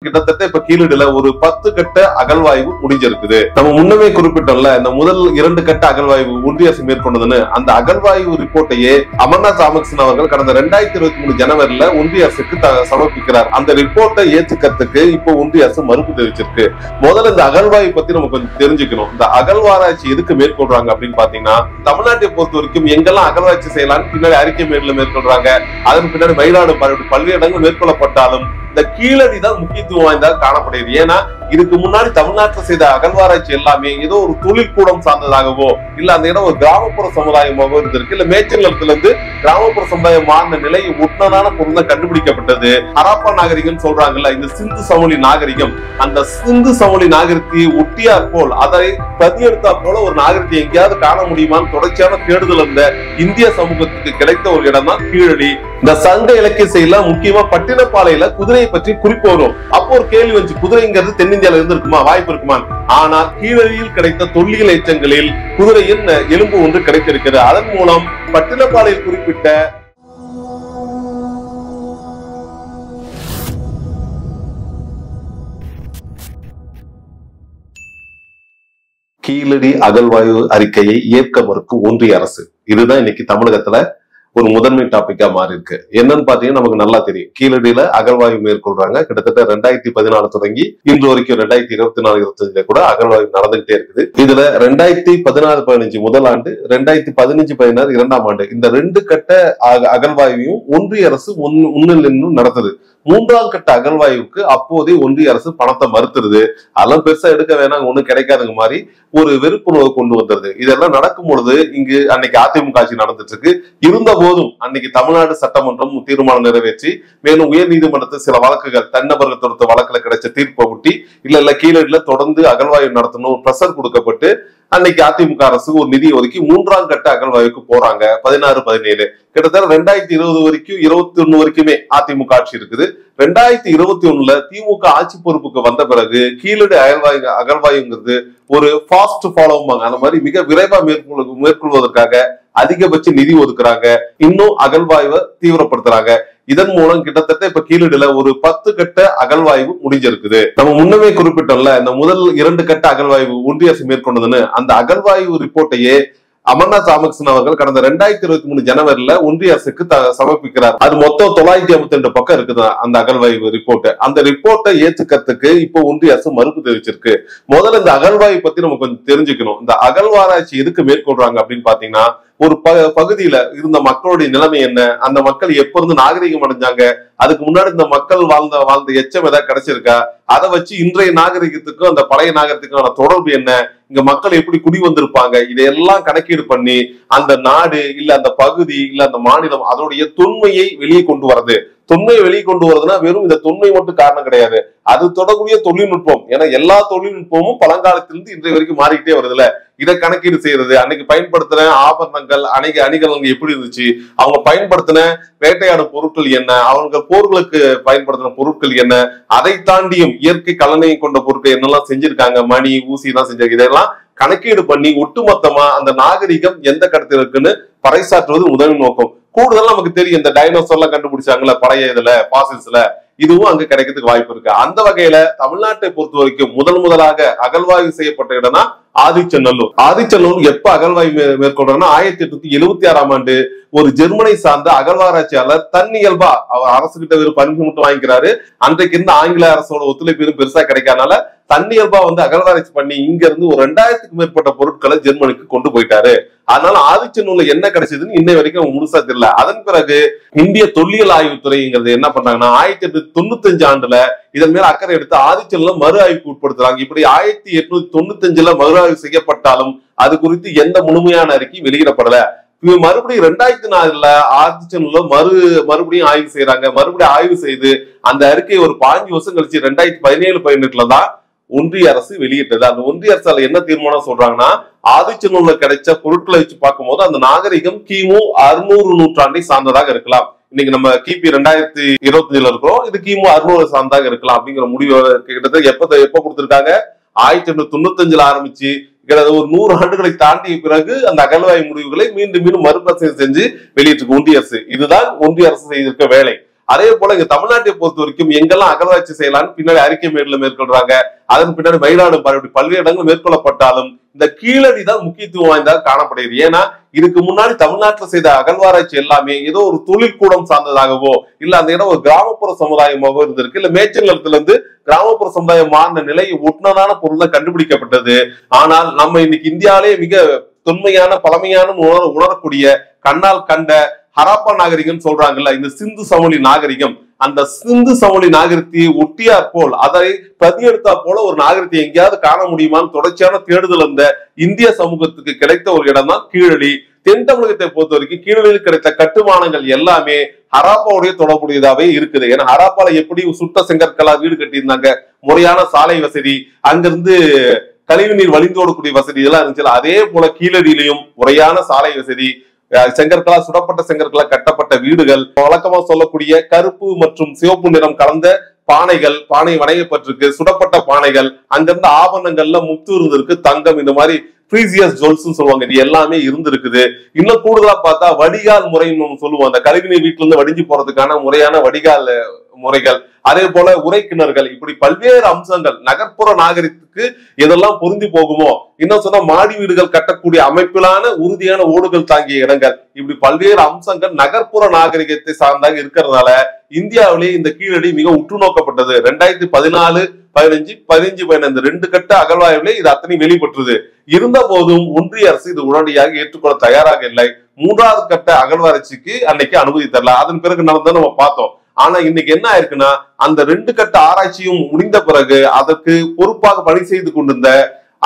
கிட்டத்தட்ட இப்ப கீழடியில ஒரு 10 கட்ட அகழ்வாய்வு முடிஞ்சிருக்குது. நம்ம முன்னமே குறிப்பிட்டோம்ல, இந்த முதல் 2 கட்ட அகழ்வாய்வு ஒன்றிய அரசு மேற்கொண்டதுன்னு. அந்த அகழ்வாய்வு ரிப்போர்ட்டையே அமர்நாத் ராமகிருஷ்ணன் அவர்கள் கடந்த 2023 ஜனவரியில ஒன்றிய அரசுக்கு சமர்ப்பிக்கிறார். அந்த ரிப்போர்ட்டை ஏற்றுக்கிறதுக்கு இப்போ ஒன்றிய அரசு மறுப்பு தெரிவிச்சிருக்கு. முதல்ல இந்த அகழ்வாய்வு பத்தி நம்ம கொஞ்சம் தெரிஞ்சுக்கணும். இந்த அகழ்வாராய்ச்சி எதுக்கு மேற்கொள்றாங்க அப்படின்னு பாத்தீங்கன்னா, தமிழ்நாட்டை பொறுத்த வரைக்கும் எங்கெல்லாம் அகழ்வாய்ச்சி செய்யலாம்னு பின்னாடி அறிக்கை மேற்கொள்றாங்க. அதன் பின்னாடி மயிலாடுதுறை பல்வேறு இடங்கள் மேற்கொள்ளப்பட்டாலும் இந்த கீழடி தான் முக்கியத்துவம் வாய்ந்ததாக காணப்படுகிறது. ஏன்னா இதுக்கு முன்னாடி தமிழ்நாட்டில் செய்த அகழ்வாராய்ச்சி எல்லாமே ஏதோ ஒரு தொழிற்கூடம் சார்ந்ததாகவோ இல்ல அந்த இடம் ஒரு கிராமப்புற சமுதாயமாகவோ இருந்திருக்கு. இல்ல மேய்ச்சல் நிலத்துல இருந்து கிராமப்புற சமுதாயம் மாறின நிலையை ஒட்டுனதான பொருள் தான் கண்டுபிடிக்கப்பட்டது. ஹராப்பா நாகரிகம் சொல்றாங்கல்ல, இந்த சிந்து சமவெளி நாகரிகம், அந்த சிந்து சமவெளி நாகரிகத்தை ஒட்டியார் போல் அதை பிரதியெடுத்தா போல ஒரு நாகரிகத்தை எங்கேயாவது காண முடியுமான்னு தொடர்ச்சியான தேடுதல் இருந்த இந்திய சமூகத்துக்கு கிடைத்த ஒரு இடம் தான் கீழடி. இந்த சங்க இலக்கிய செயல முக்கியமா பட்டினப்பாளையில குதிரையை பற்றி குறிப்பு வரும். அப்போ ஒரு கேள்வி வந்து, குதிரைங்கிறது தென்னிந்தியால இருந்து இருக்குமா, வாய்ப்பு இருக்குமா? ஆனால் கீழடியில் கிடைத்த தொல்லியல் எச்சங்களில் குதிரையின் எலும்பு ஒன்று கிடைத்திருக்கிறது. அதன் மூலம் பட்டினப்பாளையில் குறிப்பிட்ட கீழடி அகழ்வாய்வு அறிக்கையை ஏற்க மறுக்கும் ஒன்றிய அரசு. இதுதான் இன்னைக்கு தமிழகத்துல ஒரு முதன்மை டாபிக்கா மாறி இருக்கு. என்னன்னு பாத்தீங்கன்னா நமக்கு நல்லா தெரியும். கீழடியில அகழ்வாய்வு மேற்கொள்றாங்க. கிட்டத்தட்ட 2014 தொடங்கி இன்று வரைக்கும் 2024-25 கூட அகழ்வாய்வு நடந்துகிட்டே இருக்குது. இதுல 2014-15 முதல் ஆண்டு, 2015-16 இரண்டாம் ஆண்டு, இந்த 2 கட்ட அகழ்வாய்வையும் ஒன்றிய அரசு முன்னிலை நடத்துது. 3ஆம் கட்ட அகழ்வாய்வுக்கு அப்போதே ஒன்றிய அரசு பணத்தை மறுத்துருது. அதெல்லாம் பெருசா எடுக்க வேணாம், ஒண்ணும் கிடைக்காதுங்க மாதிரி ஒரு வெறுப்புணர்வை கொண்டு வந்துருது. இதெல்லாம் நடக்கும் பொழுது இங்கு அன்னைக்கு அதிமுக ஆட்சி நடந்துட்டு இருக்கு. இருந்த போதும் அன்னைக்கு தமிழ்நாடு சட்டமன்றம் தீர்மானம் நிறைவேற்றி மேலும் உயர் நீதிமன்றத்தில் சில வழக்குகள் தனிநபர்கள் தொடுத்த வழக்குல கிடைச்ச தீர்ப்பை ஒட்டி இல்ல கீழடியில தொடர்ந்து அகழ்வாய்வு நடத்தணும் பிரஷர் கொடுக்கப்பட்டு அன்னைக்கு அதிமுக அரசு ஒரு நிதி ஒதுக்கி 3ஆம் கட்ட அகழ்வாய்வுக்கு போறாங்க. 16-17 கிட்டத்தட்ட 2020 வரைக்கும் 21 வரைக்குமே அதிமுக ஆட்சி இருக்குது. 2021 திமுக ஆட்சி பொறுப்புக்கு வந்த பிறகு கீழடி அகழ்வாய்வுங்கிறது ஒரு ஃபாஸ்ட் ஃபாலோவாங்க. அந்த மாதிரி மிக விரைவா மேற்கொள்வதற்காக அதிகபட்ச நிதி ஒதுக்குறாங்க. இன்னும் அகழ்வாய்வை தீவிரப்படுத்துறாங்க. இதன் மூலம் கிட்டத்தட்ட இப்ப கீழடியில ஒரு 10 கட்ட அகழ்வாய்வு முடிஞ்சிருக்குது. நம்ம முன்னமே குறிப்பிட்டோம்ல, இந்த முதல் 2 கட்ட அகழ்வாய்வு ஒன்றிய அரசு மேற்கொண்டதுன்னு. அந்த அகழ்வாய்வு ரிப்போர்ட்டையே அமர்நாத் ராமகிருஷ்ணன் அவர்கள் கடந்த 2023 ஜனவரியில ஒன்றிய அரசுக்கு சமர்ப்பிக்கிறார். அது மொத்தம் 952 பக்கம் இருக்குது அந்த அகழ்வாய்வு ரிப்போர்ட். அந்த ரிப்போர்ட்டை ஏற்றுக்கிறதுக்கு இப்போ ஒன்றிய அரசு மறுப்பு தெரிவிச்சிருக்கு. முதல்ல இந்த அகழ்வாய்வு பத்தி நம்ம கொஞ்சம் தெரிஞ்சுக்கணும். இந்த அகழ்வாராய்ச்சி எதுக்கு மேற்கொள்றாங்க அப்படின்னு பாத்தீங்கன்னா, ஒரு பகுதியில இருந்த மக்களுடைய நிலைமை என்ன, அந்த மக்கள் எப்ப இருந்து நாகரிகம் அடைஞ்சாங்க, அதுக்கு முன்னாடி இந்த மக்கள் வாழ்ந்த எச்சம் ஏதாவது கிடைச்சிருக்கா, அதை வச்சு இன்றைய நாகரிகத்துக்கும் அந்த பழைய நாகரிகத்துக்கான தொடர்பு என்ன, இங்க மக்கள் எப்படி குடி வந்திருப்பாங்க, இதையெல்லாம் கணக்கீடு பண்ணி அந்த நாடு இல்ல அந்த பகுதி இல்ல அந்த மாநிலம் அதோடைய தொன்மையை வெளியே கொண்டு வரது. தொன்மையை வெளியே கொண்டு வருதுன்னா வெறும் இந்த தொன்மை மட்டும் காரணம் கிடையாது, அது தொடர்புடைய தொழில்நுட்பம். ஏன்னா எல்லா தொழில்நுட்பமும் பழங்காலத்திலிருந்து இன்றைய வரைக்கும் மாறிக்கிட்டே வருதுல. இதை கணக்கீடு செய்யறது, அன்னைக்கு பயன்படுத்தின ஆபரணங்கள் அணிகலன்கள் எப்படி இருந்துச்சு, அவங்க பயன்படுத்தின வேட்டையாடும் பொருட்கள் என்ன, அவங்க போர்களுக்கு பயன்படுத்தின பொருட்கள் என்ன, அதை தாண்டியும் இயற்கை கலனையும் கொண்ட பொருட்கள் என்னெல்லாம் செஞ்சிருக்காங்க, மணி ஊசி தான் செஞ்சிருக்காங்க. இதெல்லாம் கணக்கீடு பண்ணி ஒட்டுமொத்தமா அந்த நாகரிகம் எந்த கடத்தில் இருக்குன்னு பறைசாற்றுவது முதல் நோக்கம். கூடுதல் நமக்கு தெரியும், இந்த டைனோசர் எல்லாம் கண்டுபிடிச்சாங்கல்ல பழைய இதுல பாசில்ஸ்ல, இதுவும் அங்க கிடைக்கிறதுக்கு வாய்ப்பு இருக்கு. அந்த வகையில தமிழ்நாட்டை பொறுத்த வரைக்கும் முதலாக அகழ்வாய்வு செய்யப்பட்ட இடம்னா ஆதிச்சநல்லூர். ஆதிச்சநல்லூர் எப்ப அகழ்வாய்வு மேற்கொள்றாங்கன்னா 1876ஆம் ஆண்டு ஒரு ஜெர்மனை சார்ந்த அகழ்வாராய்ச்சியாளர் தன்னியல்பா அவர் அரசு கிட்ட வெறும் பர்மிஷன் மட்டும் வாங்கிக்கிறாரு. அன்றைக்கு இருந்த ஆங்கில அரசோட ஒத்துழைப்பு பெருசா கிடைக்காதனால தன்னியல்பா அகழ்வாராய்ச்சி பண்ணி இங்க இருந்து ஒரு 2000க்கும் மேற்பட்ட பொருட்களை ஜெர்மனிக்கு கொண்டு போயிட்டாரு. அதனால ஆதிச்சநல்லூர்ல என்ன கிடைச்சதுன்னு இன்னை வரைக்கும் முழுசா தெரியல. அதன் பிறகு இந்திய தொல்லியல் ஆய்வுத்துறைங்கிறது என்ன பண்றாங்கன்னா 1895 ஆண்டுல இதன் மேல அக்கறை எடுத்து ஆதிச்சநல்லூர் மறு ஆய்வுக்கு உட்படுத்துறாங்க. இப்படி 1895 மறு ஆய்வு செய்யப்பட்டாலும் அது குறித்து எந்த முழுமையான அறிக்கை வெளியிடப்படல. மறுபடியும் 2004 ஆதிச்சநல்லூர் மறுபடியும் ஆய்வு செய்யறாங்க. மறுபடியும் ஆய்வு செய்து அந்த அறிக்கையை ஒரு 5 வருஷம் கழிச்சு 2017-18 தான் ஒன்றிய அரசு வெளியிட்டது. அந்த ஒன்றிய அரசால என்ன தீர்மானம் சொல்றாங்கன்னா, ஆதிச்சநல்லூர்ல கிடைச்ச பொருட்களை வச்சு பார்க்கும்போது அந்த நாகரிகம் கிமு 600 நூற்றாண்டை சார்ந்ததாக இருக்கலாம். இன்னைக்கு நம்ம கிபி 2025 இருக்கிறோம், இது கிமு 600 சார்ந்ததாக இருக்கலாம் அப்படிங்கிற முடிவு கிட்டத்தட்ட எப்ப கொடுத்திருக்காங்க, 1895 ஆரம்பிச்சு ஒரு 100 ஆண்டுகளை தாண்டிய பிறகு அந்த அகழ்வாய்வு முடிவுகளை மீண்டும் மறுபரிசீலனை செஞ்சு வெளியிட்டு ஒன்றிய அரசு. இதுதான் ஒன்றிய அரசு செய்திருக்க வேலை. அதே போல இங்க தமிழ்நாட்டை பொறுத்த வரைக்கும் எங்கெல்லாம் அகழ்வாய்ச்சி செய்யலாம்னு பின்னாடி அறிக்கை மேற்கொள்றாங்க. அதன் பின்னாடி மயிலாடு பல்வேறு இடங்கள் மேற்கொள்ளப்பட்டாலும் இந்த கீழடி தான் முக்கியத்துவம் வாய்ந்ததாக காணப்படுகிறது. ஏன்னா இதுக்கு முன்னாடி தமிழ்நாட்டில் செய்த அகழ்வாராய்ச்சி எல்லாமே ஏதோ ஒரு தொழிற்கூடம் சார்ந்ததாகவோ இல்ல அந்த இடம் ஒரு கிராமப்புற சமுதாயமாகவோ இருந்திருக்கு. இல்ல மேய்ச்சல் நிலத்துல இருந்து கிராமப்புற சமுதாயம் மாறின நிலையை ஒட்டுனதான பொருள் தான் கண்டுபிடிக்கப்பட்டது. ஆனால் நம்ம இன்னைக்கு இந்தியாவிலே மிக தொன்மையான பழமையான உணரக்கூடிய கண்ணால் கண்ட ஹராப்பா நாகரிகம் சொல்றாங்கல்ல, இந்த சிந்து சமவெளி நாகரிகம், அந்த சிந்து சமவெளி நாகரிகத்தை ஒட்டியார் போல் அதை பிரதியெடுத்தா போல ஒரு நாகரிகத்தை எங்கேயாவது காண முடியுமான்னு தொடர்ச்சியான தேடுதல் அந்த இந்திய சமூகத்துக்கு கிடைத்த ஒரு இடம் தான் கீழடி. தென் தமிழகத்தை பொறுத்த வரைக்கும் கீழடியில் கிடைத்த கட்டுமானங்கள் எல்லாமே ஹராப்பாவுடைய தொடர்புடையதாவே இருக்குது. ஏன்னா ஹராப்பால எப்படி சுட்ட செங்கற்களா வீடு கட்டியிருந்தாங்க, முறையான சாலை வசதி, அங்கிருந்து கழிவுநீர் வழிந்தோடக்கூடிய வசதி இதெல்லாம் இருந்துச்சு. அதே போல கீழடியிலையும் முறையான சாலை வசதி, செங்கற்களா சுடப்பட்ட செங்கற்களா கட்டப்பட்ட வீடுகள், வழக்கமா சொல்லக்கூடிய கருப்பு மற்றும் சிவப்பு நிறம் கலந்த பானைகள், பானை வணையப்பட்டிருக்கு, சுடப்பட்ட பானைகள், அங்கிருந்த ஆபரணங்கள்ல முத்து இருந்திருக்கு, தங்கம், இந்த மாதிரி பிரீசியஸ் ஜுவல்ஸ் சொல்லுவாங்க, இது எல்லாமே இருந்திருக்குது. இன்னும் கூடுதலா பார்த்தா வடிகால் முறைன்னு சொல்லுவோம், அந்த கழிவுநீர் வீட்டுல இருந்து வடிஞ்சு போறதுக்கான முறையான வடிகால் முறைகள், அதே போல உரை கிணறுகள், இப்படி பல்வேறு அம்சங்கள் நகர்ப்புற நாகரிகத்துக்கு எதெல்லாம் பொருந்தி போகுமோ, இன்னும் சொன்னா மாடி வீடுகள் கட்டக்கூடிய அமைப்பிலான உறுதியான ஓடுகள் தாங்கிய இடங்கள், இப்படி பல்வேறு அம்சங்கள் நகர்ப்புற நாகரிகத்தை சார்ந்தாக இருக்கிறதுனால இந்தியாவிலே இந்த கீழடி மிக உற்று நோக்கப்பட்டது. 2014, 15, 15 2 கட்ட அகழ்வாய்விலே இது அத்தனை வெளிப்பட்டது. இருந்த போதும் ஒன்றிய அரசு இது உடனடியாக ஏற்றுக்கொள்ள தயாராக இல்லை. 3வது கட்ட அகழ்வாராய்ச்சிக்கு அன்னைக்கு அனுமதி தரல. அதன் பிறகு நடந்ததை நம்ம பார்த்தோம். ஆனா இன்னைக்கு என்ன ஆயிருக்குன்னா, அந்த 2 கட்ட ஆராய்ச்சியும் முடிந்த பிறகு அதற்கு பொறுப்பாக பணி செய்து கொண்டிருந்த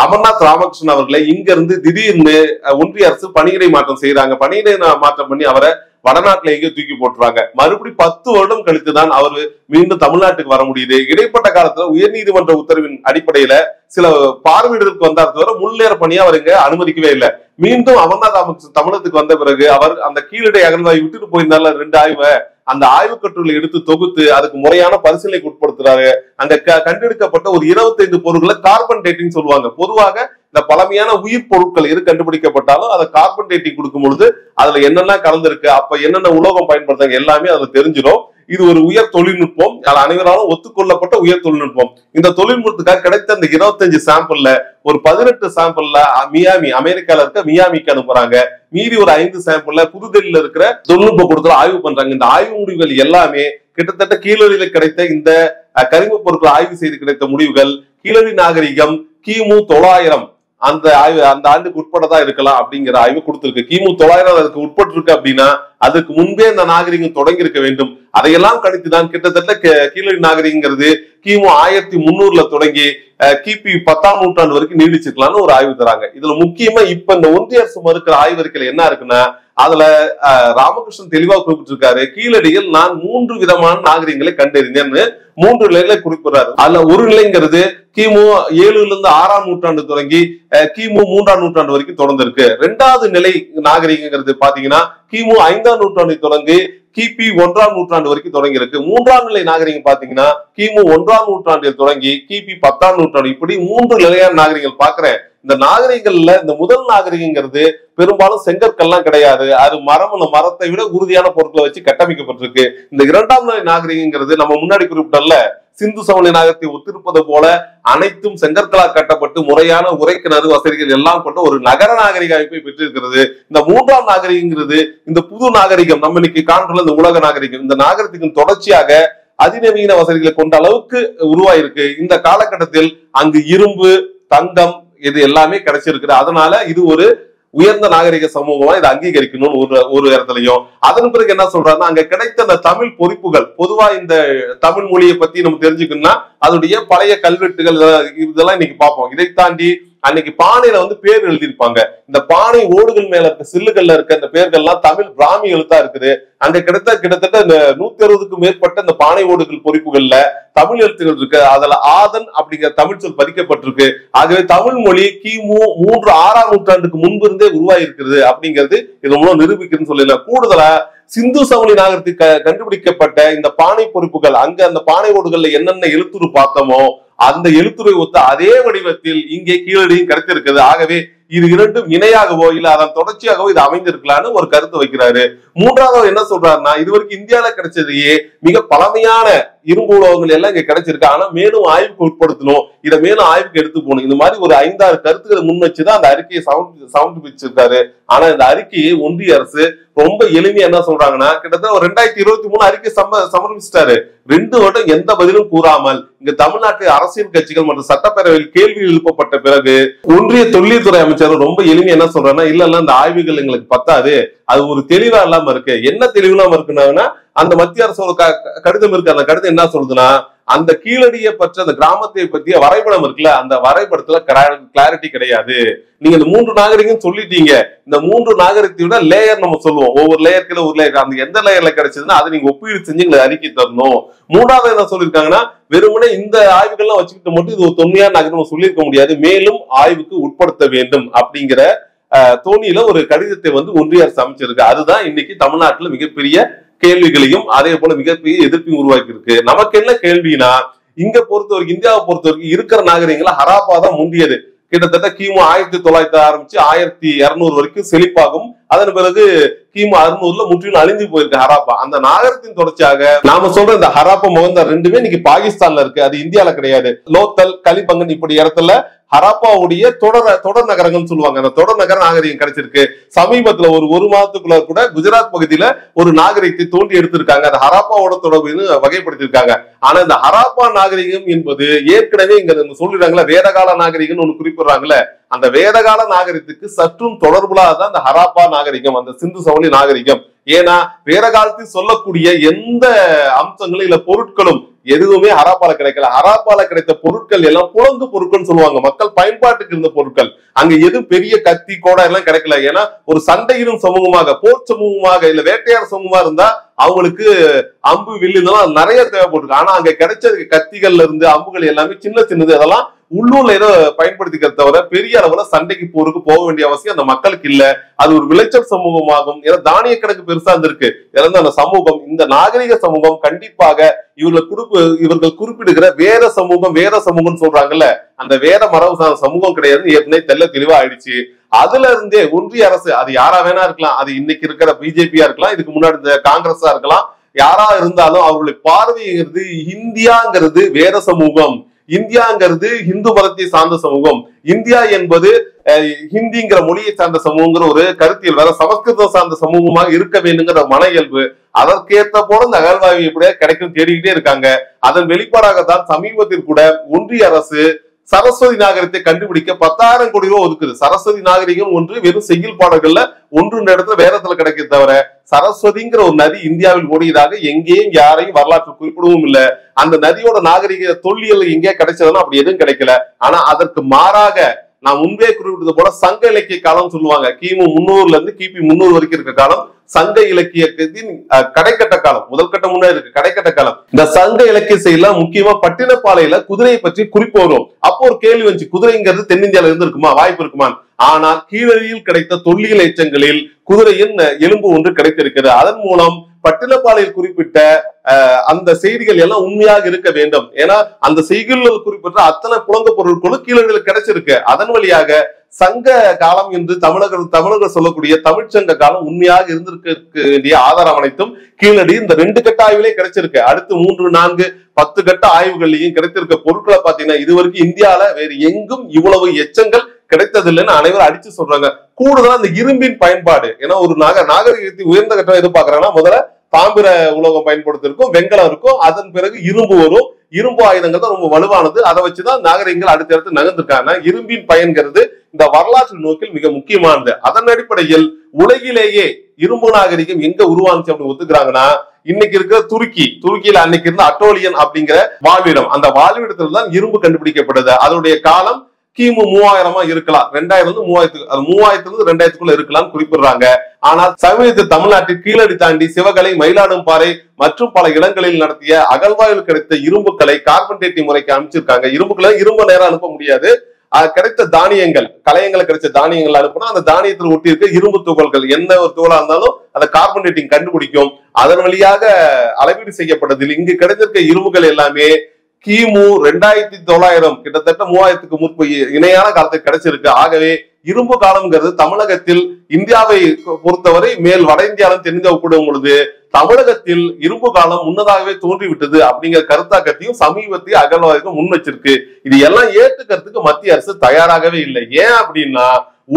அமர்நாத் ராமகிருஷ்ணன் அவர்களை இங்க இருந்து திடீர்னு ஒன்றிய அரசு பணியிடை மாற்றம் செய்யறாங்க. பணியிடை மாற்றம் பண்ணி அவரை வடநாட்டுல எங்க தூக்கி போட்டுறாங்க. மறுபடியும் 10 வருடம் கழித்துதான் அவரு மீண்டும் தமிழ்நாட்டுக்கு வர முடியுது. இடைப்பட்ட காலத்துல உயர்நீதிமன்ற உத்தரவின் அடிப்படையில சில பார்வையிடலுக்கு வந்தார் தவிர முன்னேற பணியா அவர் இங்க அனுமதிக்கவே இல்லை. மீண்டும் அமர்நாத் ராமகிருஷ்ணன் தமிழகத்துக்கு வந்த பிறகு அவர் அந்த கீழடி அகழ்வாய் விட்டுட்டு போயிருந்தால 2 ஆய்வை, அந்த ஆய்வு கட்டுரைகளை எடுத்து தொகுத்து அதுக்கு முறையான பரிசீலனைக்கு உட்படுத்துறாரு. அங்க கண்டெடுக்கப்பட்ட ஒரு 25 பொருட்களை கார்பன் டேட்டிங் சொல்லுவாங்க. பொதுவாக இந்த பழமையான உயிர் பொருட்கள் எது கண்டுபிடிக்கப்பட்டாலும் அதை கார்பன் டேட்டிங் கொடுக்கும் பொழுது அதுல என்னென்ன கலந்துருக்கு, அப்ப என்னென்ன உலோகம் பயன்படுத்தாங்க எல்லாமே அதுல தெரிஞ்சிடும். இது ஒரு உயர் தொழில்நுட்பம், அனைவராலும் ஒத்துக்கொள்ளப்பட்ட உயர் தொழில்நுட்பம். இந்த தொழில்நுட்பத்துக்காக கிடைத்த இந்த 25 சாம்பிள்ல ஒரு 18 சாம்பிள்ல மியாமி, அமெரிக்கால இருக்க மியாமிக்கு அனுப்புறாங்க. மீறி ஒரு 5 சாம்பிள்ல புதுதில்லியில இருக்கிற தொழில்நுட்ப கூடத்துல ஆய்வு பண்றாங்க. இந்த ஆய்வு முடிவுகள் எல்லாமே கிட்டத்தட்ட கீழடியில கிடைத்த இந்த கரிம பொருட்களை ஆய்வு செய்து கிடைத்த முடிவுகள் கீழடி நாகரிகம் கிமு 900 அந்த ஆண்டுக்கு உட்பட்டதான் இருக்கலாம் அப்படிங்கிற ஆய்வு கொடுத்திருக்கு. கிமு 900 அதுக்கு உட்பட்டு இருக்கு அப்படின்னா அதுக்கு முன்பே இந்த நாகரிகம் தொடங்கி இருக்க வேண்டும். அதையெல்லாம் கணித்துதான் கிட்டத்தட்ட கீழடி நாகரிகங்கிறது கிமு 1300 தொடங்கி கிபி 10ஆம் நூற்றாண்டு வரைக்கும் நீடிச்சிருக்கலாம்னு ஒரு ஆய்வு தராங்க. இதுல முக்கியமா இப்ப இந்த ஒன்றிய அரசு மறுக்கிற ஆய்வறிக்கையில என்ன இருக்குன்னா, அதுல ராமகிருஷ்ணன் தெளிவா குறிப்பிட்டிருக்காரு, கீழடியில் நான் 3 விதமான நாகரிகங்களை கண்டறிந்தேன்னு 3 நிலைகளை குறிப்பிடுறாரு. அதுல ஒரு நிலைங்கிறது கிமு 7ல இருந்து 6ஆம் நூற்றாண்டு தொடங்கி கிமு 3ஆம் நூற்றாண்டு வரைக்கும் தொடர்ந்து இருக்கு. 2வது நிலை நாகரிகங்கிறது பாத்தீங்கன்னா கிமு 5ஆம் நூற்றாண்டு தொடங்கி கிபி 1ஆம் நூற்றாண்டு வரைக்கும் தொடங்கி இருக்கு. 3ஆம் நிலை நாகரிகம் பாத்தீங்கன்னா கிமு 1ஆம் நூற்றாண்டில் தொடங்கி கிபி 10ஆம் நூற்றாண்டு, இப்படி 3 நிலையான நாகரிகங்கள் பாக்குறேன். இந்த நாகரிகங்கள்ல இந்த முதல் நாகரிகங்கிறது பெரும்பாலும் செங்கற்கள்லாம் கிடையாது, அது மரத்தை விட உறுதியான பொருட்களை வச்சு கட்டமைக்கப்பட்டிருக்கு. இந்த 2ஆம் நிலை நாகரிகங்கிறது நம்ம முன்னாடி குறிப்பிட்டல சிந்து சமவெளி நாகரிகத்தை ஒத்திருப்பது போல அனைத்தும் செங்கற்களால் கட்டப்பட்டு முறையான உரைக்கிணறு வசதிகள் எல்லாம் கொண்ட ஒரு நகர நாகரிக அமைப்பை பெற்றிருக்கிறது. இந்த 3ஆம் நாகரிகங்கிறது இந்த புது நாகரிகம் நம்ம இன்னைக்கு காண்ற இந்த உலக நாகரிகம், இந்த நாகரிகத்தின் தொடர்ச்சியாக அதிநவீன வசதிகளை கொண்ட அளவுக்கு உருவாயிருக்கு. இந்த காலகட்டத்தில் அங்கு இரும்பு, தங்கம் இது எல்லாமே கிடைச்சிருக்கு. அதனால இது ஒரு உயர்ந்த நாகரிக சமூகமா இதை அங்கீகரிக்கணும்னு ஒரு இடத்துலயும். அதன் பிறகு என்ன சொல்றாருன்னா, அங்க கிடைத்த அந்த தமிழ் பொறிப்புகள், பொதுவா இந்த தமிழ் மொழியை பத்தி நம்ம தெரிஞ்சுக்கணும்னா அதோடைய பழைய கல்வெட்டுகள் இதெல்லாம் இன்னைக்கு பார்ப்போம். இதை தாண்டி அன்னைக்கு பானையில பேர் எழுதியிருப்பாங்க. இந்த பானை ஓடுகள் மேல இருக்க சில்லுகள்ல இருக்க இந்த பேர்கள்லாம் தமிழ் பிராமி எழுத்தா இருக்குது. அங்க கிட்டத்தட்ட 160க்கும் மேற்பட்ட இந்த பானை ஓடுகள் பொறிப்புகள்ல தமிழ் எழுத்துகள் இருக்கு. அதுல ஆதன் அப்படிங்கிற தமிழ் சொல் பதிக்கப்பட்டிருக்கு. ஆகவே தமிழ் மொழி கிமு 6ஆம் நூற்றாண்டுக்கு முன்பு இருந்தே உருவாகி இருக்கிறது அப்படிங்கிறது இது மூலம் நிரூபிக்கிறதுன்னு சொல்லல. கூடுதலா சிந்து சமவெளி நாகரிகத்துக்கு கண்டுபிடிக்கப்பட்ட இந்த பானை பொறிப்புகள், அங்க அந்த பானை ஓடுகள்ல என்னென்ன எழுத்துரு பார்த்தோமோ அந்த எழுத்துரை ஒத்த அதே வடிவத்தில் இங்கே கீழடியும் கிடைத்திருக்கிறது. ஆகவே இது இரண்டும் இணையாகவோ இல்ல அதன் தொடர்ச்சியாகவோ இது அமைந்திருக்கலான்னு ஒரு கருத்து வைக்கிறாரு. மூன்றாவது என்ன சொல்றாருன்னா, இதுவரைக்கும் இந்தியாவில கிடைச்சதையே மிக பழமையான இரும்பு உலோகங்கள் எல்லாம் இங்க கிடைச்சிருக்கு. ஆனா மேலும் ஆய்வுக்கு உட்படுத்தணும், இதை மேலும் ஆய்வுக்கு எடுத்து போகணும். இந்த மாதிரி ஒரு 5-6 கருத்துக்களை முன் வச்சுதான் அந்த அறிக்கையை சமர்ப்பிச்சிருக்காரு. ஆனா இந்த அறிக்கையை ஒன்றிய அரசு ரொம்ப எளிமையா என்ன சொல்றாங்கன்னா, கிட்டத்தட்ட ஒரு 2023 அறிக்கை சமர்ப்பிச்சிட்டாரு. 2 வருடம் எந்த பதிலும் கூறாமல் இங்க தமிழ்நாட்டில் அரசியல் கட்சிகள் மற்றும் சட்டப்பேரவையில் கேள்வி எழுப்பப்பட்ட பிறகு ஒன்றிய தொழில்துறை அமைச்சர் ரொம்ப எளிமையா என்ன சொல்றாருன்னா, இல்ல இந்த ஆய்வுகள் எங்களுக்கு பத்தாது, அது ஒரு தெளிவா இல்லாம இருக்கு. என்ன தெளிவு இல்லாம இருக்குன்னா, அந்த மத்திய அரசு ஒரு கடிதம் இருக்கு. அந்த கடிதம் என்ன சொல்றதுன்னா, அந்த கீழடியை பற்றி அந்த கிராமத்தை பற்றிய வரைபடம் இருக்குல்ல, அந்த வரைபடத்துல கிளாரிட்டி கிடையாது. நீங்க இந்த 3 நாகரிகம் சொல்லிட்டீங்க. இந்த 3 நாகரிகத்தையோட லேயர் நம்ம சொல்லுவோம், ஒவ்வொரு லேயருக்கு ஒரு லேயர், அந்த எந்த லேயர்ல கிடைச்சதுன்னா அதை நீங்க ஒப்பீடு செஞ்சு எங்களுக்கு அறிக்கை தரணும். மூணாவது என்ன சொல்லியிருக்காங்கன்னா, வெறுமனே இந்த ஆய்வுகள்லாம் வச்சுக்கிட்டு மட்டும் இது ஒரு தொன்மையான நகரம் சொல்லியிருக்க முடியாது, மேலும் ஆய்வுக்கு உட்படுத்த வேண்டும் அப்படிங்கிற தோணியில ஒரு கடிதத்தை ஒன்றிய அரசு அமைச்சிருக்கு. அதுதான் இன்னைக்கு தமிழ்நாட்டுல மிகப்பெரிய கேள்விகளையும் அதே போல மிகப்பெரிய எதிர்ப்பையும் உருவாக்கி இருக்கு. நமக்கு என்ன கேள்வினா, இங்க பொறுத்தவரைக்கும் இந்தியாவை பொறுத்தவரைக்கும் இருக்கிற நாகரிகங்கள ஹராப்பா தான் முந்தியது. கிட்டத்தட்ட கிமு 1900 ஆரம்பிச்சு 1200 வரைக்கும் செழிப்பாகும். அதன் பிறகு கிமு 600ல முற்றிலும் அழிந்து போயிருக்கு ஹராப்பா. அந்த நாகரத்தின் தொடர்ச்சியாக நாம சொல்ற இந்த ஹராப்பா முகந்தார் ரெண்டுமே இன்னைக்கு பாகிஸ்தான்ல இருக்கு, அது இந்தியால கிடையாது. லோத்தல், கலிபங்கன் இப்படி இடத்துல ஹராப்பாவுடைய தொடர் நகரங்கள் சொல்லுவாங்க. அந்த தொடர் நகர நாகரிகம் கிடைச்சிருக்கு. சமீபத்துல ஒரு மாதத்துக்குள்ள கூட குஜராத் பகுதியில ஒரு நாகரிகத்தை தோண்டி எடுத்திருக்காங்க. அந்த ஹராப்பாவோட தொடர்பு வகைப்படுத்திருக்காங்க. ஆனா இந்த ஹராப்பா நாகரிகம் என்பது ஏற்கனவே இங்க சொல்லிடுறாங்களா, வேதகால நாகரிகம் ஒண்ணு குறிப்பிடுறாங்கல்ல, அந்த வேதகால நாகரிகத்துக்கு சற்றும் தொடர்புலாதான் அந்த ஹராப்பா நாகரிகம், அந்த சிந்து சமவெளி நாகரிகம். ஏன்னா வேற காலத்தில் சொல்லக்கூடிய எந்த அம்சங்களும் இல்ல பொருட்களும் எதுவுமே ஹராப்பால கிடைக்கல. ஹராப்பால கிடைத்த பொருட்கள் எல்லாம் புலங்கு பொருட்கள் சொல்லுவாங்க, மக்கள் பயன்பாட்டுக்கு இருந்த பொருட்கள். அங்க எதுவும் பெரிய கத்தி கோடா எல்லாம் கிடைக்கல. ஏன்னா ஒரு சண்டையிடும் சமூகமாக, போர் சமூகமாக இல்ல வேட்டையார் சமூகமா இருந்தா அவங்களுக்கு அம்பு வில்லு இதெல்லாம் நிறைய தேவைப்பட்டிருக்கு. ஆனா அங்க கிடைச்ச கத்திகள்ல இருந்து அம்புகள் எல்லாமே சின்ன சின்னது, அதெல்லாம் உள்ளூர்ல ஏதோ பயன்படுத்திக்கிறத தவிர பெரிய அளவுல சண்டைக்கு போருக்கு போக வேண்டிய அவசியம் அந்த மக்களுக்கு இல்ல. அது ஒரு விளைச்சல் சமூகமாகும். ஏன்னா தானிய கணக்கு பெருசா இருந்திருக்கு. அந்த சமூகம், இந்த நாகரிக சமூகம் கண்டிப்பாக இவர்கள் குறிப்பிடுகிற வேற சமூகம் சொல்றாங்கல்ல, அந்த வேற மரபு சமூகம் கிடையாது, ஏற்கனவே தெல்ல தெளிவா ஆயிடுச்சு. அதுல இருந்தே ஒன்றிய அரசு, அது யாரா வேணா இருக்கலாம், அது இன்னைக்கு இருக்கிற பிஜேபியா இருக்கலாம், இதுக்கு முன்னாடி காங்கிரஸா இருக்கலாம், யாரா இருந்தாலும் அவர்களுடைய பார்வைங்கிறது இந்தியாங்கிறது வேற சமூகம், இந்தியாங்கிறது இந்து மதத்தை சார்ந்த சமூகம், இந்தியா என்பது ஹிந்திங்கிற மொழியை சார்ந்த சமூகங்கிற ஒரு கருத்தியல் வேற, சமஸ்கிருதம் சார்ந்த சமூகமாக இருக்க வேண்டுங்கிற மன இயல்பு, அதற்கேற்ற போல இந்த அகழ்வாய்வு எப்படியா கிடைக்கும் தேடிக்கிட்டே இருக்காங்க. அதன் வெளிப்பாடாகத்தான் சமீபத்தில் கூட ஒன்றிய அரசு சரஸ்வதி நாகரிகத்தை கண்டுபிடிக்க 10,000 கோடி ரூபாய் ஒதுக்குது. சரஸ்வதி நாகரிகம் ஒன்று வெறும் செய்யுள் பாடல்கள்ல ஒன்று இடத்துல வேறத்துல கிடைக்க தவிர, சரஸ்வதிங்கிற ஒரு நதி இந்தியாவில் ஓடியதாக எங்கேயும் யாரையும் வரலாற்று குறிப்பிடவும் இல்லை. அந்த நதியோட நாகரிக தொல்லியல் எங்கேயா கிடைச்சதுன்னா அப்படி எதுவும் கிடைக்கல. ஆனா அதற்கு மாறாக நான் முன்பே குறிப்பிட்டது போல சங்க இலக்கிய காலம் சொல்லுவாங்க. கிமு 300ல இருந்து கிபி 300 வரைக்கும் இருக்க காலம் சங்க இலக்கியத்தின் கடைக்கட்ட காலம். முதல் கட்டம் முன்னாடி இருக்கு கடைக்கட்ட காலம். இந்த சங்க இலக்கிய செய்யலாம் முக்கியமா பட்டினப்பாளையில குதிரையை பற்றி குறிப்பு வரும். அப்போ ஒரு கேள்வி வந்துச்சு, குதிரைங்கிறது தென்னிந்தியால இருந்து இருக்குமா, வாய்ப்பு இருக்குமா? ஆனால் கீழடியில் கிடைத்த தொல்லியல் எச்சங்களில் குதிரையின் எலும்பு ஒன்று கிடைத்திருக்கிறது. அதன் மூலம் பட்டினப்பாளையில் குறிப்பிட்ட அந்த செய்திகள் எல்லாம் உண்மையாக இருக்க வேண்டும். ஏன்னா அந்த செய்திகள் குறிப்பிட்ட அத்தனை புலங்க பொருட்களும் கீழடியில் கிடைச்சிருக்கு. அதன் வழியாக சங்க காலம் என்று தமிழர்கள் சொல்லக்கூடிய தமிழ்ச்சங்க காலம் உண்மையாக இருந்திருக்க வேண்டிய ஆதாரம் அனைத்தும் கீழடி இந்த 2 கட்ட ஆய்வுகளே கிடைச்சிருக்கு. அடுத்து 3, 4, 10 கட்ட ஆய்வுகள்லையும் கிடைத்திருக்க பொருட்களை பாத்தீங்கன்னா இதுவரைக்கும் இந்தியால வேறு எங்கும் இவ்வளவு எச்சங்கள் கிடைத்ததில்லைன்னு அனைவரும் அடிச்சு சொல்றாங்க. கூடுதலா இந்த இரும்பின் பயன்பாடு, ஏன்னா ஒரு நாகரிகத்தை உயர்ந்த கட்டம் எதிர்பார்க்கறாங்கன்னா முதல்ல தாமிர உலோகம் பயன்படுத்திருக்கும், வெங்கலம் இருக்கும், அதன் பிறகு இரும்பு வரும். இரும்பு ஆயுதங்கள் தான் ரொம்ப வலுவானது. அதை வச்சுதான் நாகரிகங்கள் அடுத்தடுத்து நகர்ந்திருக்காங்க. இரும்பின் பயன்கிறது இந்த வரலாற்று நோக்கில் மிக முக்கியமானது. அதன் அடிப்படையில் உலகிலேயே இரும்பு நாகரிகம் எங்க உருவானுச்சு அப்படின்னு ஒத்துக்கிறாங்கன்னா, இன்னைக்கு இருக்கிற துருக்கியில அன்னைக்கு இருந்த அட்டோலியன் அப்படிங்கிற வாழ்விடம், அந்த வாழ்விடத்துல தான் இரும்பு கண்டுபிடிக்கப்படுது. அதனுடைய காலம் கிமு 3000 இருக்கலாம், 3000 இருந்து 2000 இருக்கலாம் குறிப்பிடுறாங்க. ஆனால் சமீபத்தில் தமிழ்நாட்டில் கீழடி தாண்டி சிவகலை, மயிலாடும்பாறை மற்றும் பல இடங்களில் நடத்திய அகழ்வாய்வில் கிடைத்த இரும்புக்களை கார்பன் டேட்டிங் முறைக்கு அமைச்சிருக்காங்க. இரும்பு நேரம் அனுப்ப முடியாது. கிடைத்த தானியங்கள், கலையங்களை கிடைச்ச தானியங்கள் அனுப்புனா அந்த தானியத்தில் ஒட்டி இருக்க இரும்பு துகள்கள் எந்த ஒரு துகளா இருந்தாலும் அந்த கார்பன் டேட்டிங் கண்டுபிடிக்கும். அதன் வழியாக அளவீடு செய்யப்பட்டதில் இங்கு கிடைத்திருக்க இரும்புகள் எல்லாமே கிமு 2900 கிட்டத்தட்ட 3000க்கு முன்பு இணையான காலத்துக்கு கிடைச்சிருக்கு. ஆகவே இரும்பு காலம்ங்கிறது தமிழகத்தில் இந்தியாவை பொறுத்தவரை மேல் வட இந்தியாவிலும் தெரிஞ்சப்படும் பொழுது தமிழகத்தில் இரும்பு காலம் முன்னதாகவே தோன்றிவிட்டது அப்படிங்கிற கருத்தாக்கத்தையும் சமீபத்திய அகழ்வாய்வு முன் வச்சிருக்கு. இது எல்லாம் ஏற்றுக்கிறதுக்கு மத்திய அரசு தயாராகவே இல்லை. ஏன் அப்படின்னா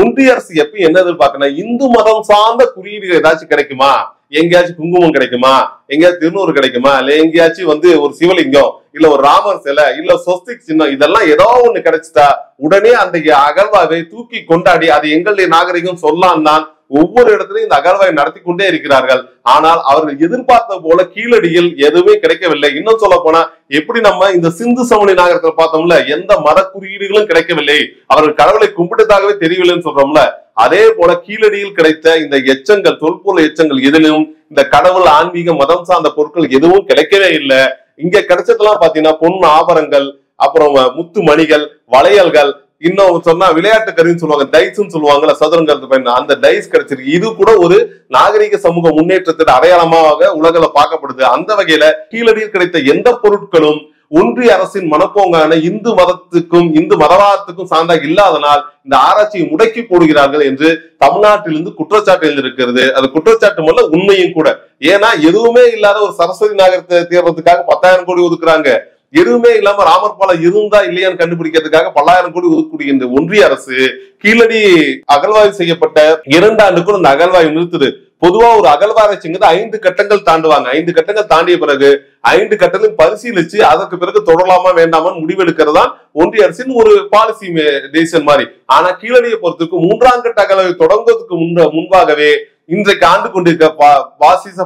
ஒன்றிய அரசு எப்ப என்ன எதிர்பார்க்கணும், இந்து மதம் சார்ந்த குறியீடுகள் ஏதாச்சும் கிடைக்குமா, எங்கேயாச்சும் குங்குமம் கிடைக்குமா, எங்கேயாச்சும் திருநூறு கிடைக்குமா, இல்ல எங்கேயாச்சும் ஒரு சிவலிங்கம், இல்ல ஒரு ராமர் சிலை, இல்ல சொஸ்திக் சின்னம், இதெல்லாம் ஏதோ ஒண்ணு கிடைச்சிட்டா உடனே அந்த அகழ்வாய்வை தூக்கி கொண்டாடி அது எங்களுடைய நாகரிகம் சொல்லலாம் தான் ஒவ்வொரு இடத்துலையும் இந்த அகழ்வாய்வு நடத்தி கொண்டே இருக்கிறார்கள். ஆனால் அவர்கள் எதிர்பார்த்த போல கீழடியில் எதுவுமே கிடைக்கவில்லை. இன்னும் சொல்ல போனா எப்படி நம்ம இந்த சிந்து சமணி நாகரத்தில் பார்த்தோம்ல, எந்த மத குறியீடுகளும் கிடைக்கவில்லை, அவர்கள் கடவுளை கும்பிட்டதாகவே தெரியவில்லைன்னு சொல்றோம்ல, அதே போல கீழடியில் கிடைத்த இந்த எச்சங்கள், தொல்பொருள் எச்சங்கள் எதிலும் இந்த கடவுள், ஆன்மீக, மதம் சார்ந்த பொருட்கள் எதுவும் கிடைக்கவே இல்லை. இங்க கிடைச்சதெல்லாம் பாத்தீங்கன்னா பொன் ஆபரங்கள், அப்புறம் முத்து மணிகள், வளையல்கள், இன்னும் சொன்னா விளையாட்டு கருவின்னு சொல்லுவாங்க, டைஸ்ன்னு சொல்லுவாங்கல்ல, சதுரங்கிறது அந்த டைஸ் கிடைச்சிருக்கு. இது கூட ஒரு நாகரிக சமூக முன்னேற்றத்தின் அடையாளமாக உலகில பார்க்கப்படுது. அந்த வகையில கீழடியில் கிடைத்த எந்த பொருட்களும் ஒன்றிய அரசின் மனப்போங்கான இந்து மதத்துக்கும் இந்து மதவாதத்துக்கும் சார்ந்தாக இல்லாதனால் இந்த ஆராய்ச்சியை முடக்கி போடுகிறார்கள் என்று தமிழ்நாட்டிலிருந்து குற்றச்சாட்டு எழுந்திருக்கிறது. அது குற்றச்சாட்டு அல்ல, உண்மையும் கூட. ஏன்னா எதுவுமே இல்லாத ஒரு சரஸ்வதி நாகரத்தை தேர்றதுக்காக 10,000 கோடி ஒதுக்குறாங்க. எதுவுமே இல்லாம ராமர் பாலம் இருந்தா இல்லையான்னு கண்டுபிடிக்கிறதுக்காக 10,000 கோடி ஒதுக்கக்கூடிய இந்த ஒன்றிய அரசு கீழடி அகழ்வாய்வு செய்யப்பட்ட 2 ஆண்டுக்குள் அந்த அகழ்வாய்வு நிறுத்துது. பொதுவா ஒரு அகழ்வாராய்ச்சிங்கிறது 5 கட்டங்கள் தாண்டுவாங்க. 5 கட்டங்கள் தாண்டிய பிறகு 5 கட்டங்களும் பரிசீலிச்சு அதற்கு பிறகு தொடரலாமா வேண்டாமான்னு முடிவெடுக்கிறது தான் ஒன்றிய அரசின் ஒரு பாலிசி டெசிஷன் மாதிரி. ஆனா கீழடியை பொறுத்துக்கு 3ஆம் கட்ட அகழ்வாய்வு தொடங்குவதற்கு முன்பாகவே இன்றைக்கு ஆண்டு கொண்டிருக்க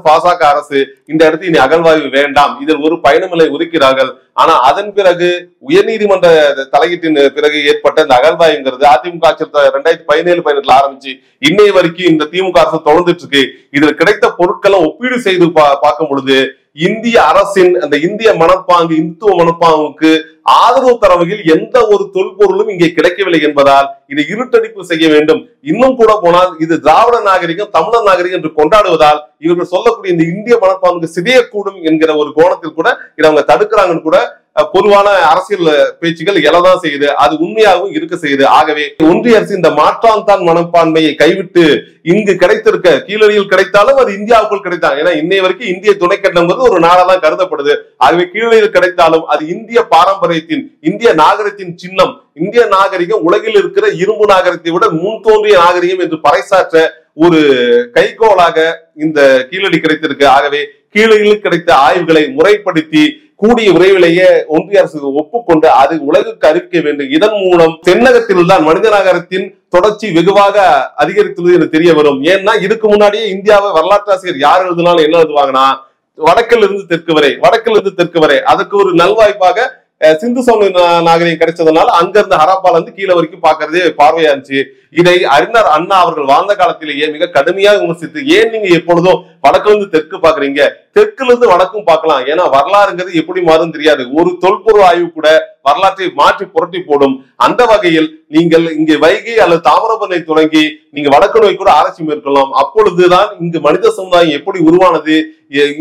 பாசக அரசு இந்த இடத்தில் இனி அகழ்வாய்வு வேண்டாம், இதில் ஒரு பயணமில்லை ஒதுக்கிறார்கள். ஆனா அதன் பிறகு உயர்நீதிமன்ற தலையீட்டின் பிறகு ஏற்பட்ட இந்த அகழ்வாய்வுங்கிறது அதிமுக ஆட்சி 2017-18 ஆரம்பிச்சு இன்னை வரைக்கும் இந்த திமுக அரசு தொடர்ந்துட்டு இருக்கு. இதில் கிடைத்த பொருட்களை ஒப்பீடு செய்து பார்க்கும் பொழுது இந்திய அரசின் அந்த இந்திய மனப்பாங்கு, இந்துத்துவ மனப்பாங்குக்கு ஆதரவு தர வகையில் எந்த ஒரு தொல்பொருளும் இங்கே கிடைக்கவில்லை என்பதால் இதை இருட்டடிப்பு செய்ய வேண்டும். இன்னும் கூட போனால் இது திராவிட நாகரிகம், தமிழர் நாகரிகம் என்று கொண்டாடுவதால் இவர்கள் சொல்லக்கூடிய இந்த இந்திய மனப்பாங்குக்கு சிதையக்கூடும் என்கிற ஒரு கோணத்தில் கூட இதை அவங்க தடுக்கிறாங்கன்னு கூட பொதுவான அரசியல் பேச்சுகள் எழதான் செய்யுது. அது உண்மையாகவும் இருக்க செய்யுது. ஆகவே ஒன்றிய அரசு இந்த மாற்றான்தான் மனப்பான்மையை கைவிட்டு இங்கு கிடைத்திருக்க கீழடியில் கிடைத்தாலும் அது இந்தியாவுக்குள் கிடைத்தாங்க. ஏன்னா இன்னை வரைக்கும் இந்திய துணைக்கண்டம் ஒரு நாடாதான் கருதப்படுது. ஆகவே கீழடியில் கிடைத்தாலும் அது இந்திய பாரம்பரியத்தின், இந்திய நாகரிகத்தின் சின்னம். இந்திய நாகரிகம் உலகில் இருக்கிற இரும்பு நாகரிகத்தை விட முன் தோன்றிய நாகரிகம் என்று பறைசாற்ற ஒரு கைகோளாக இந்த கீழடி கிடைத்திருக்கு. ஆகவே கீழடியில் கிடைத்த ஆய்வுகளை முறைப்படுத்தி கூடிய விரைவிலேயே ஒன்றிய அரசு ஒப்புக்கொண்டு அது உலகுக்கு அறிவிக்க வேண்டும். இதன் மூலம் தென்னகத்தில் தான் மனித நாகரிகத்தின் தொடர்ச்சி வெகுவாக அதிகரித்துள்ளது என்று தெரிய வரும். ஏன்னா இதுக்கு முன்னாடியே இந்தியாவை வரலாற்று ஆசிரியர் யார் எழுதினாலும் என்ன எழுதுவாங்கன்னா வடக்கில் இருந்து தெற்கு வரை அதுக்கு ஒரு நல்வாய்ப்பாக சிந்து சமணி நாகரிகம் கிடைச்சதுனால அங்க இருந்து ஹராப்பால இருந்து கீழே வரைக்கும் பாக்குறதே பார்வையா இருந்துச்சு. இதை அறிஞர் அண்ணா அவர்கள் வாழ்ந்த காலத்திலேயே மிக கடுமையாக விமர்சித்து, ஏன் நீங்க எப்பொழுதும் வடக்குல இருந்து தெற்கு பாக்குறீங்க, தெற்குல இருந்து வடக்கும் பார்க்கலாம். ஏன்னா வரலாறுங்கிறது எப்படி மாறும் தெரியாது. ஒரு தொல்பொருள் ஆய்வு கூட வரலாற்றை மாற்றி புரட்டி போடும். அந்த வகையில் நீங்கள் இங்கே வைகை அல்லது தாமிரபரணி தொடங்கி நீங்க வடக்கு நோய் கூட ஆராய்ச்சி மேற்கொள்ளலாம். அப்பொழுதுதான் இங்கு மனித சமுதாயம் எப்படி உருவானது,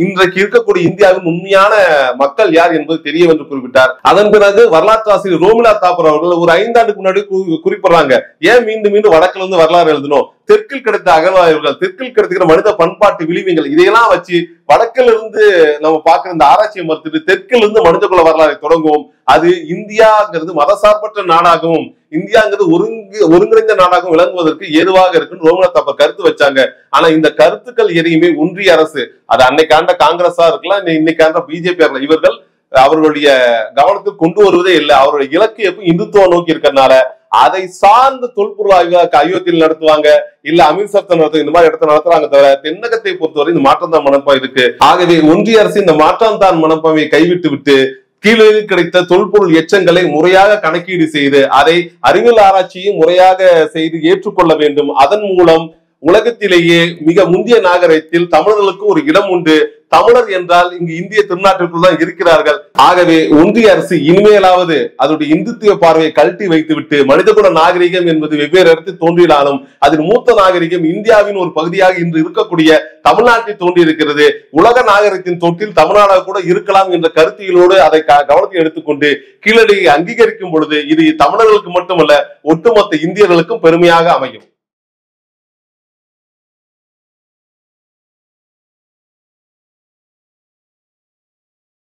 இன்றைக்கு இருக்கக்கூடிய இந்தியாவின் உண்மையான மக்கள் யார் என்பது தெரிய என்று குறிப்பிட்டார். அதன் பிறகு வரலாற்று ஆசிரியர் ரோமிலா தாப்பர் அவர்கள் ஒரு 5 ஆண்டுக்கு முன்னாடி குறிப்பிடுறாங்க, ஏன் மீண்டும் மீண்டும் வடக்குல இருந்து வரலாறு எழுதணும், தெற்கில் கிடைத்த அகழ்வாய்வுகள், தெற்கில் கிடைக்கிற மனித பண்பாட்டு விளிம்புகள், இதையெல்லாம் வச்சு வடக்கில் இருந்து நம்ம பார்க்கிற இந்த ஆராய்ச்சியை மறுத்துட்டு தெற்கில் இருந்து மனிதகுல வரலாறை தொடங்குவோம். அது இந்தியாங்கிறது மதசார்பற்ற நாடாகவும் இந்தியாங்கிறது ஒருங்கிணைந்த நாடாகவும் விளங்குவதற்கு ஏதுவாக இருக்குன்னு ரோமிலா தாப்பர் கருத்து வச்சாங்க. ஆனா இந்த கருத்துக்கள் எதையுமே ஒன்றிய அரசு, அது அன்னைக்காண்ட காங்கிரஸா இருக்கலாம், இன்னைக்காண்ட பிஜேபி இருக்கலாம், இவர்கள் அவர்களுடைய கவனத்துக்கு கொண்டு வருவதே இல்லை. அவருடைய இலக்கு எப்ப இந்துத்துவ நோக்கி இருக்கிறதுனால அதை சார்ந்த தொல்பொருள் ஆய்வு அயோத்தியில் நடத்துவாங்க, இல்ல அமிர்தசரத்தை நடத்து, இந்த மாதிரி இடத்த நடத்துறாங்க. தவிர தென்னகத்தை பொறுத்தவரை இந்த மாற்றம் மனப்பான்மை இருக்கு. ஆகவே ஒன்றிய அரசு இந்த மாற்றம் மனப்பான்மையை கைவிட்டு விட்டு கீழே கிடைத்த தொல்பொருள் எச்சங்களை முறையாக கணக்கீடு செய்து அதை அறிவியல் ஆராய்ச்சியும் முறையாக செய்து ஏற்றுக்கொள்ள வேண்டும். அதன் மூலம் உலகத்திலேயே மிக முந்தைய நாகரிகத்தில் தமிழர்களுக்கு ஒரு இடம் உண்டு, தமிழர் என்றால் இங்கு இந்திய திருநாட்டிற்குள் தான் இருக்கிறார்கள். ஆகவே ஒன்றிய அரசு இனிமேலாவது அதனுடைய இந்துத்துவ பார்வையை கழட்டி வைத்துவிட்டு மனிதகுல நாகரிகம் என்பது வெவ்வேறு இடத்தில் தோன்றினாலும் அதில் மூத்த நாகரிகம் இந்தியாவின் ஒரு பகுதியாக இன்று இருக்கக்கூடிய தமிழ்நாட்டில் தோன்றி இருக்கிறது. உலக நாகரிகத்தின் தொட்டில் தமிழ்நாடாக கூட இருக்கலாம் என்ற கருத்தியலோடு அதை கவனத்தில் எடுத்துக்கொண்டு கீழடியை அங்கீகரிக்கும் பொழுது இது தமிழர்களுக்கு மட்டுமல்ல ஒட்டுமொத்த இந்தியர்களுக்கும் பெருமையாக அமையும்.